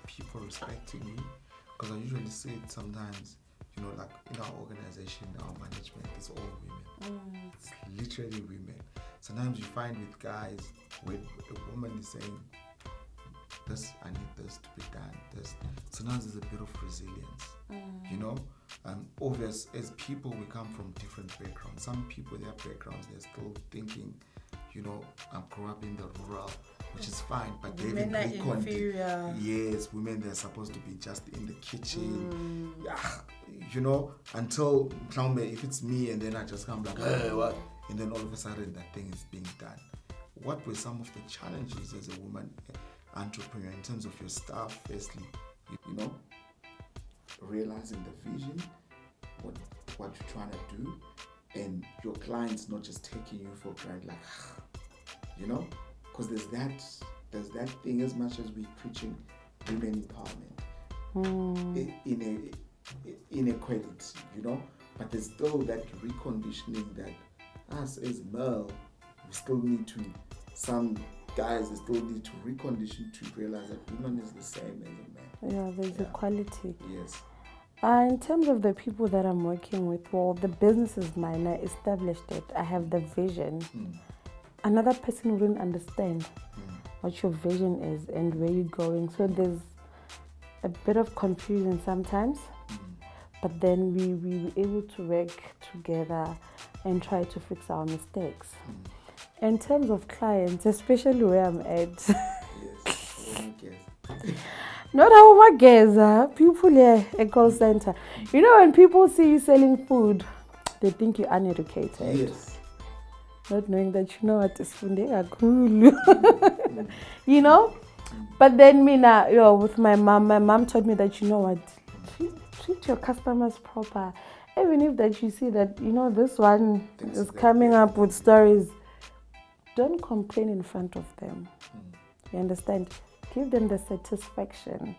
people respecting me, because I usually say it sometimes, like in our organization, our management, it's all women. It's literally women. Sometimes you find with guys, when a woman is saying, this, I need this to be done, this. Sometimes there's a bit of resilience, obvious, as people, we come from different backgrounds. Some people, their backgrounds, they're still thinking, I grew up in the rural, which is fine, but women are inferior. Yes, women, they're supposed to be just in the kitchen, until if it's me, and then I just come like, hey, what? And then all of a sudden that thing is being done. What were some of the challenges as a woman entrepreneur in terms of your staff? Firstly, realizing the vision, what you're trying to do, and your clients not just taking you for granted, because there's that thing, as much as we're preaching women empowerment, inequality, but there's still that reconditioning that us as male, we still need to, some guys, they still need to recondition to realize that woman is the same as a man. Yeah, there's equality. Yes. In terms of the people that I'm working with, well, the business is mine. I established it. I have the vision. Another person wouldn't understand what your vision is and where you're going. So there's a bit of confusion sometimes. But then we were able to work together and try to fix our mistakes. In terms of clients, especially where I'm at, not how my guys, people here at call center. When people see you selling food, they think you're uneducated. Yes. Not knowing that what is food, they are cool. But then with my mom taught me that treat your customers proper. Even if that you see that this one is coming up with stories, don't complain in front of them. You understand? Give them the satisfaction.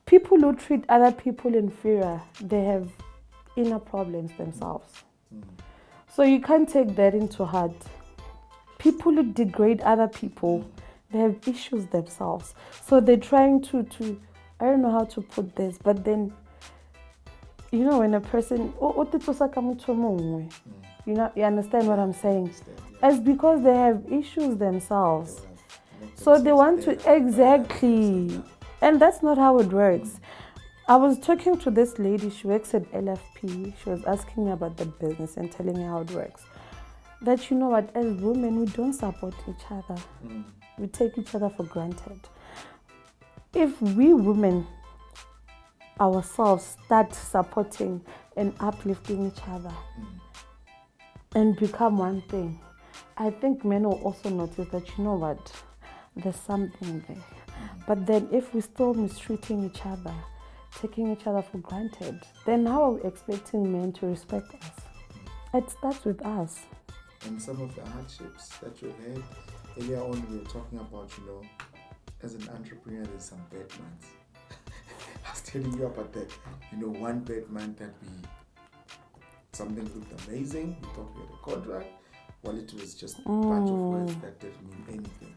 People who treat other people inferior, they have inner problems themselves. So you can't take that into heart. People who degrade other people, they have issues themselves. So they're trying to I don't know how to put this, but then when a person you understand what I'm saying? It's because they have issues themselves. So they want to, exactly. And that's not how it works. I was talking to this lady, she works at LFP. She was asking me about the business and telling me how it works. That as women, we don't support each other. We take each other for granted. If we women ourselves start supporting and uplifting each other and become one thing, I think men will also notice that there's something there. But then if we're still mistreating each other, taking each other for granted, then how are we expecting men to respect us? It starts with us. And some of the hardships that you've had, earlier on we were talking about, as an entrepreneur, there's some bad months. I was telling you about that, one bad month that something looked amazing, we thought we had a contract, while it was just a bunch of words that didn't mean anything.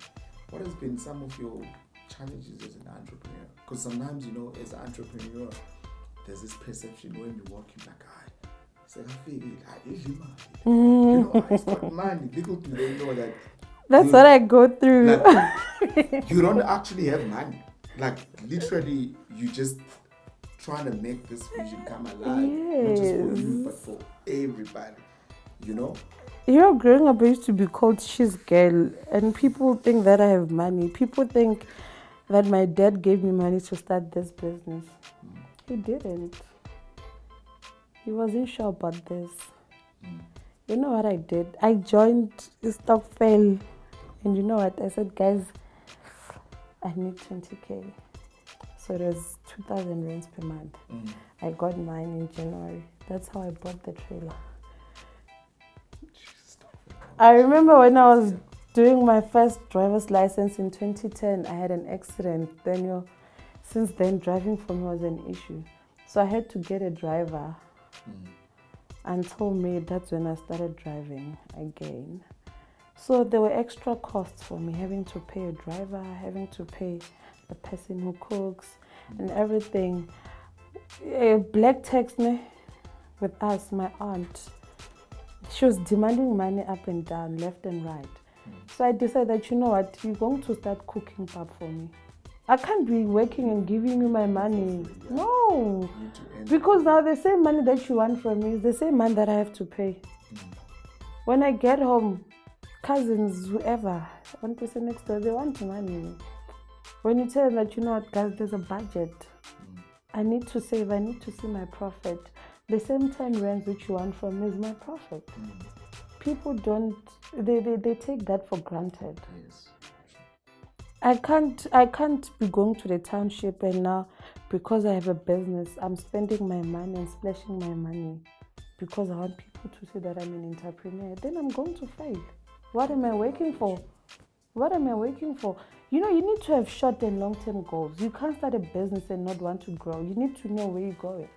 What has been some of your challenges as an entrepreneur? Because sometimes, as an entrepreneur, there's this perception when you walk in like, I got money. Little do they know that. That's what I go through. You don't actually have money. Like, literally, you just trying to make this vision come alive. Not just for you, but for everybody. Growing up, I used to be called She's Girl, and people think that I have money. People think that my dad gave me money to start this business. He didn't. He wasn't sure about this. You know what I did? I joined Stokvel, and you know what? I said, guys, I need 20K. So it was 2,000 rands per month. I got mine in January. That's how I bought the trailer. I remember when I was doing my first driver's license in 2010, I had an accident. Then, since then, driving for me was an issue. So I had to get a driver. Until May, that's when I started driving again. So there were extra costs for me, having to pay a driver, having to pay the person who cooks, and everything. Black text me with us, my aunt. She was demanding money up and down, left and right. So I decided that, you know what, you're going to start cooking pap for me. I can't be working and giving you my money. No. Because now the same money that you want from me is the same money that I have to pay. When I get home, cousins, whoever, one person next door, they want money. When you tell them that, you know what, guys, there's a budget. I need to save, I need to see my profit. The same 10 rands which you want from me is my profit. People don't, they take that for granted. Yes. I can't be going to the township and now because I have a business, I'm spending my money and splashing my money because I want people to see that I'm an entrepreneur. Then I'm going to fail. What am I working for? What am I working for? You know, you need to have short and long-term goals. You can't start a business and not want to grow. You need to know where you're going.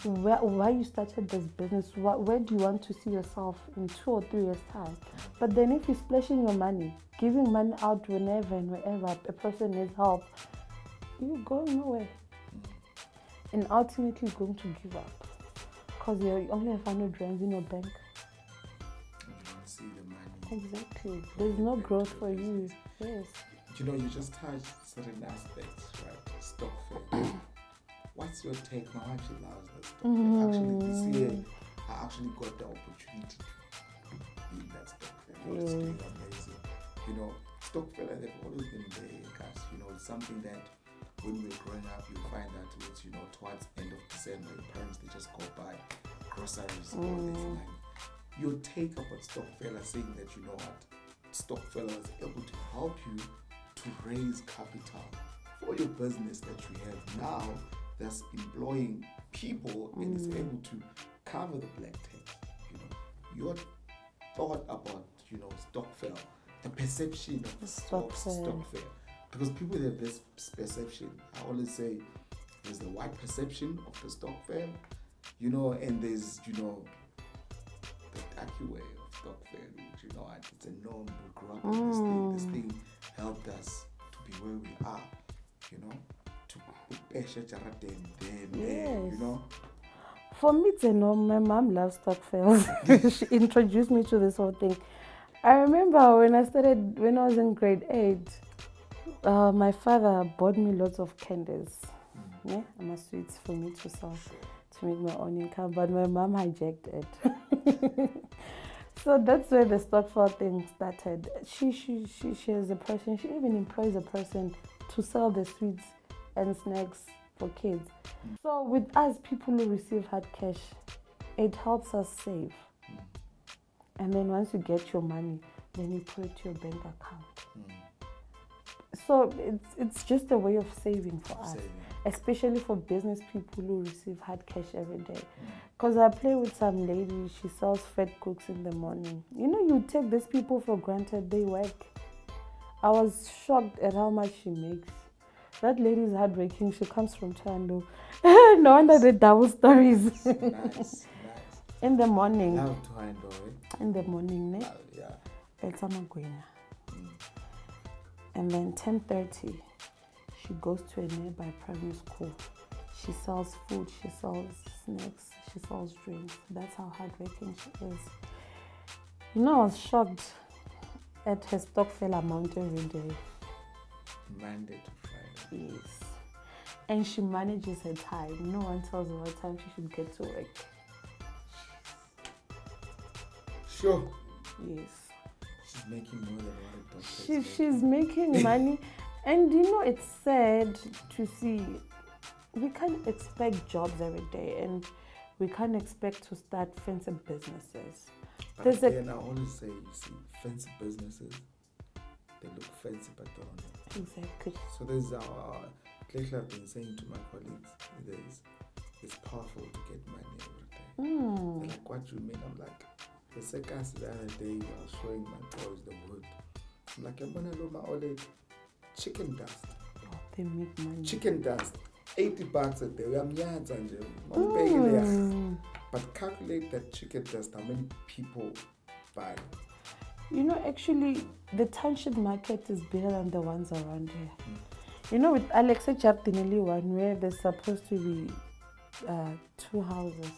Why you started this business, where do you want to see yourself in 2 or 3 years' time? But then if you're splashing your money, giving money out whenever and wherever a person needs help, you're going nowhere. And ultimately you're going to give up because you only have 100 rands in your bank. You don't see the money. Exactly. There's no growth for you. Yes. You know, you just touched certain aspects, right? Stock fair. What's your take? My wife, she loves this stock fair. Actually, this year, I actually got the opportunity to be in that stock fair. It was really amazing. You know, stock fair, they've always been there, guys. You know, it's something that when we were growing up, you find that it's, you know, towards end of December, your parents, they just go buy groceries, all this and that. Your take about stock fella saying that, you know what, stock fella is able to help you to raise capital for your business that you have now that's employing people and is able to cover the black tax. You know, your thought about, you know, stock fella, the perception of the stock fair. Because people have this perception. I always say there's the white perception of the stock fair, you know, and there's, you know, the darky way of stock fair, which, you know, it's a norm. We grew up with this thing. This thing helped us to be where we are, you know, to you know. For me, it's a norm. My mom loves stock fairs. She introduced me to this whole thing. I remember when I was in grade 8, my father bought me lots of candies. Yeah, and sweets for me to sell, to make my own income, but my mom hijacked it. So that's where the stock fair thing started. She is a person, she even employs a person to sell the sweets and snacks for kids. So with us, people who receive hard cash, it helps us save. And then once you get your money, then you put it to your bank account. So it's just a way of saving for us, especially for business people who receive hard cash every day. Because I play with some lady, she sells fat cooks in the morning. You know, you take these people for granted, they work. I was shocked at how much she makes. That lady is hardworking, she comes from Tando. No wonder the double stories. Nice. In the morning. Love Tando, eh? In the morning, ne? Yeah. It's And then 10:30, she goes to a nearby primary school. She sells food, she sells snacks, she sells drinks. That's how hardworking she is. You know, I was shocked at her stock fair amount every day. Monday to Friday. Yes. And she manages her time. No one tells her what time she should get to work. Sure. Yes. She's making more than what it does. She's making money. And you know, it's sad to see. We can't expect jobs every day, and we can't expect to start fancy businesses. But then I always say, you see, fancy businesses, they look fancy but don't know. Exactly. So there's lately I've been saying to my colleagues, it's powerful to get money every day. They're like, what do you mean? I'm like, the second the other day I was showing my boys the wood. I'm like, I'm gonna look my old chicken dust. Oh, they make money. Chicken dust. $80 a day. We are but calculate that chicken dust, how many people buy. You know, actually, the township market is bigger than the ones around here. You know, with Alex Ejabdinili one, where there's supposed to be 2 houses,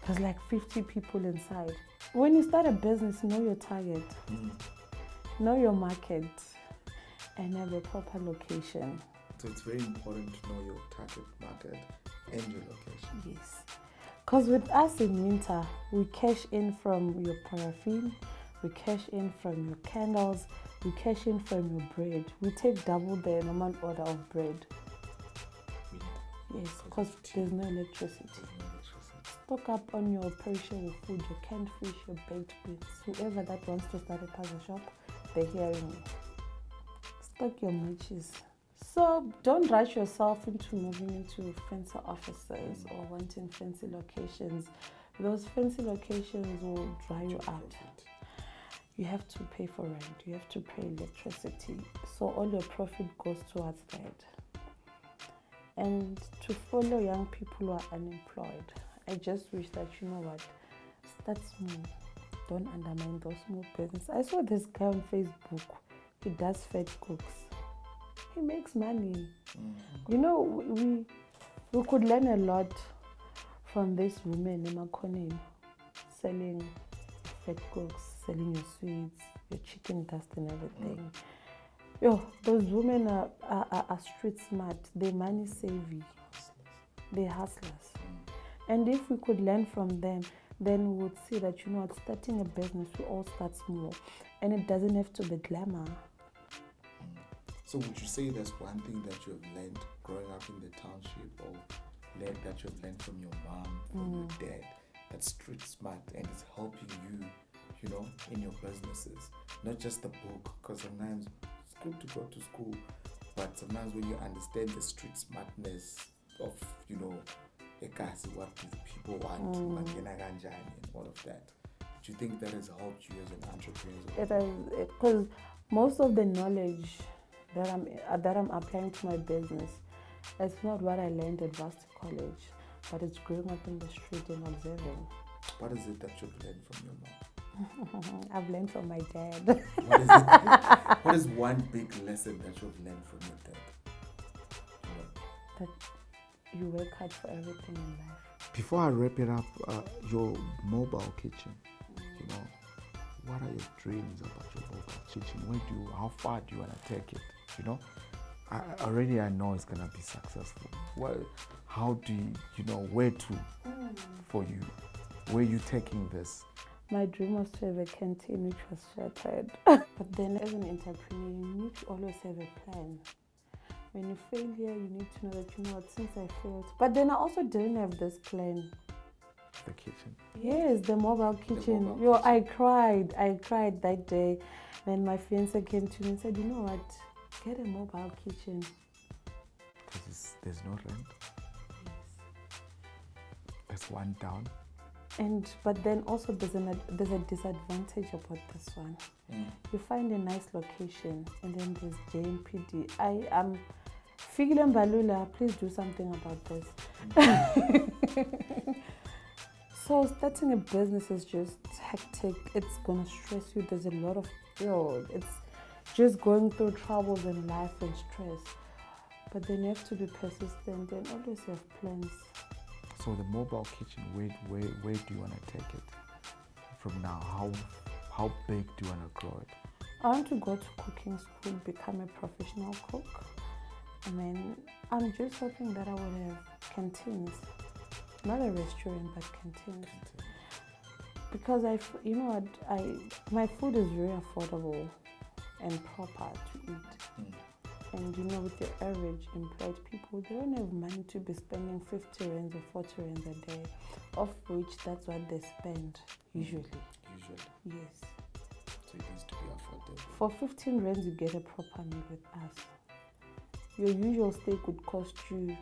there's like 50 people inside. When you start a business, know your target, know your market, and have a proper location. So it's very important to know your target market and your location. Yes. Because with us in winter, we cash in from your paraffin, we cash in from your candles, we cash in from your bread. We take double the normal order of bread. Yes, because there's no electricity. Stock up on your perishable food, your canned fish, your baked goods. Whoever that wants to start a puzzle shop, they're hearing me. Stock your merches. So don't rush yourself into moving into fancy offices or wanting fancy locations. Those fancy locations will dry you out. You have to pay for rent, you have to pay electricity. So all your profit goes towards that. And to follow young people who are unemployed, I just wish that, you know what, start small. Don't undermine those small businesses. I saw this guy on Facebook. He does fed cooks. He makes money. You know, we could learn a lot from these women in Makonin, selling fed cooks, selling your sweets, your chicken dust and everything. Yo, those women are street smart. They're money savvy. They're hustlers. And if we could learn from them, then we would see that, you know what, starting a business, we all start small. And it doesn't have to be glamour. So would you say that's one thing that you have learned growing up in the township, or that you have learned from your mom, from your dad, that's street smart and it's helping you, you know, in your businesses? Not just the book, because sometimes it's good to go to school, but sometimes when you understand the street smartness of, you know, what do the people want, and all of that, do you think that has helped you as an entrepreneur? It has, because most of the knowledge that I'm applying to my business, it's not what I learned at Varsity College, but it's growing up in the street and observing. What is it that you've learned from your mom? I've learned from my dad. What is it? What is one big lesson that you've learned from your dad? That you work hard for everything in life. Before I wrap it up, your mobile kitchen, you know, what are your dreams about your mobile kitchen? How far do you want to take it? You know, I know it's gonna be successful. How do you know where to for you? Where are you taking this? My dream was to have a canteen which was shattered. But then as an entrepreneur, you need to always have a plan. When you fail here, you need to know that, you know what, since I failed. But then I also didn't have this plan. The kitchen? Yes, the mobile kitchen. Kitchen. I cried that day. Then my fiance came to me and said, you know what, get a mobile kitchen. Because there's no rent? Yes. That's one down. But then also there's a disadvantage about this one. You find a nice location and then there's JMPD. I am Figile Mbalula, please do something about this. So starting a business is just hectic. It's gonna stress you. There's a lot of it's just going through troubles in life and stress. But then you have to be persistent and always have plans. So the mobile kitchen, where do you want to take it from now? How big do you want to grow it? I want to go to cooking school, become a professional cook. And then I'm just hoping that I will have canteens. Not a restaurant, but canteens. Because my food is very affordable and proper to eat. And you know, with your average employed people, they don't have money to be spending 50 rands or 40 rands a day, of which that's what they spend usually. Yes. So it needs to be affordable. For 15 rands, you get a proper meal with us. Your usual steak would cost you,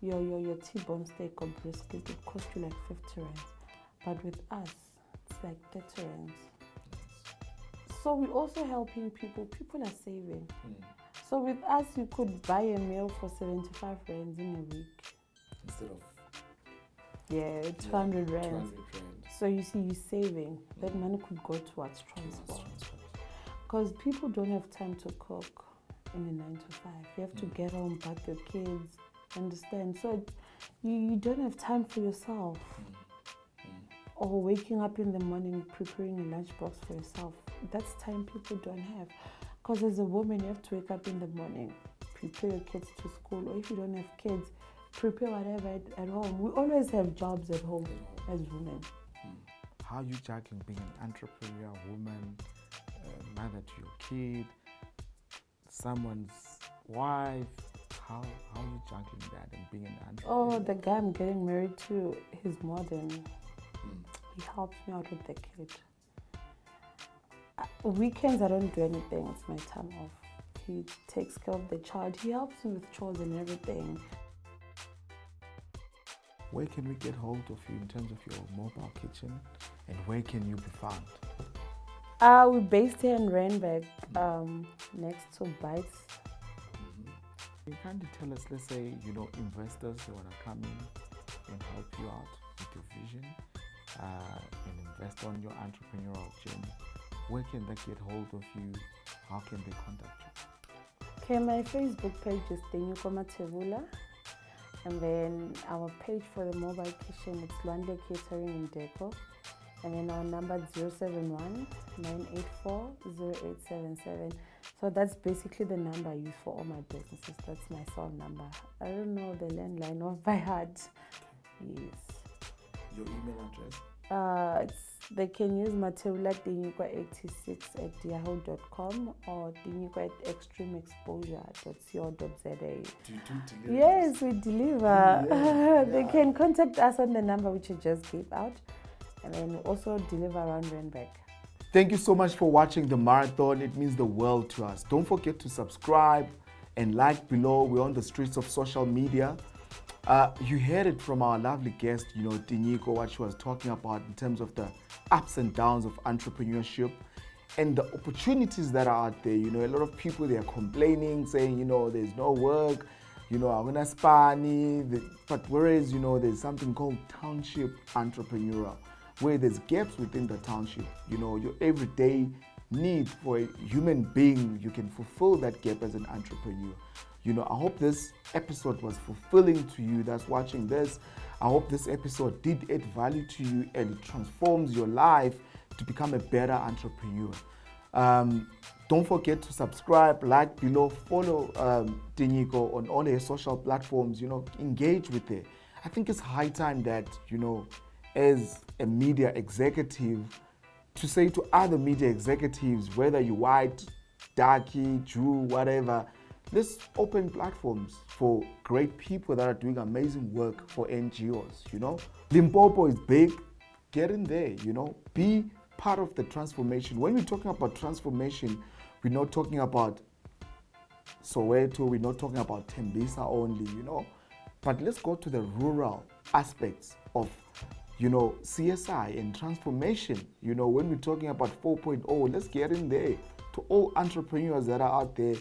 your T-bone steak or brisket would cost you like 50 rands. But with us, it's like 30 rands. So we're also helping people. People are saving. So with us, you could buy a meal for 75 rands in a week. Instead of 200 rands. 200 rands. So you see, you're saving. That money could go towards transport. Because people don't have time to cook. in a 9 to 5. You have to get home, bath your kids, understand? So you don't have time for yourself. Or waking up in the morning, preparing a lunchbox for yourself. That's time people don't have. Because as a woman, you have to wake up in the morning, prepare your kids to school, or if you don't have kids, prepare whatever at home. We always have jobs at home as women. How are you juggling being an entrepreneurial woman, mother to your kid, someone's wife? How are you juggling that and being an entrepreneur? Oh, the guy I'm getting married to, he's more than... He helps me out with the kid. Weekends, I don't do anything. It's my time off. He takes care of the child. He helps me with chores and everything. Where can we get hold of you in terms of your mobile kitchen, and where can you be found? We're based here in Randburg, next to Bites. You can't tell us, let's say, investors that want to come in and help you out with your vision and invest on your entrepreneurial journey. Where can they get hold of you? How can they contact you? Okay, my Facebook page is Tinyiko Mathebula. And then our page for the mobile kitchen, it's Lwandle Catering in Deco. And then our number is 071-984-0877. So that's basically the number I use for all my businesses. That's my cell number. I don't know the landline off by heart. Yes. Your email address? They can use Mathebula Tinyiko86@yahoo.com or tinyiko@extremeexposure.co.za. Do you do deliveries? Yes, we deliver. They can contact us on the number which I just gave out, and then we also deliver around Randburg. Thank you so much for watching the marathon. It means the world to us. Don't forget to subscribe and like below. We're on the streets of social media. You heard it from our lovely guest, Tinyiko, what she was talking about in terms of the ups and downs of entrepreneurship and the opportunities that are out there. A lot of people, they are complaining, saying, there's no work, I'm gonna spani. But whereas, there's something called township entrepreneurial, where there's gaps within the township. Your everyday need for a human being, you can fulfill that gap as an entrepreneur. I hope this episode was fulfilling to you that's watching this. I hope this episode did add value to you and it transforms your life to become a better entrepreneur. Don't forget to subscribe, like below, follow Tinyiko on all her social platforms, engage with her. I think it's high time that, as a media executive, to say to other media executives, whether you're white, darky, Jew, whatever, let's open platforms for great people that are doing amazing work for NGOs, Limpopo is big. Get in there, Be part of the transformation. When we're talking about transformation, we're not talking about Soweto, we're not talking about Tembisa only, But let's go to the rural aspects of, CSI and transformation. When we're talking about 4.0, let's get in there to all entrepreneurs that are out there.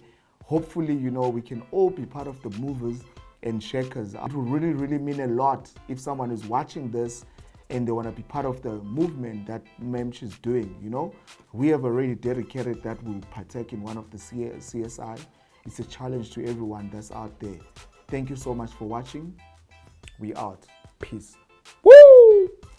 Hopefully, we can all be part of the movers and shakers. It will really, really mean a lot if someone is watching this and they want to be part of the movement that Memch is doing, We have already dedicated that we'll partake in one of the CSI. It's a challenge to everyone that's out there. Thank you so much for watching. We out. Peace. Woo!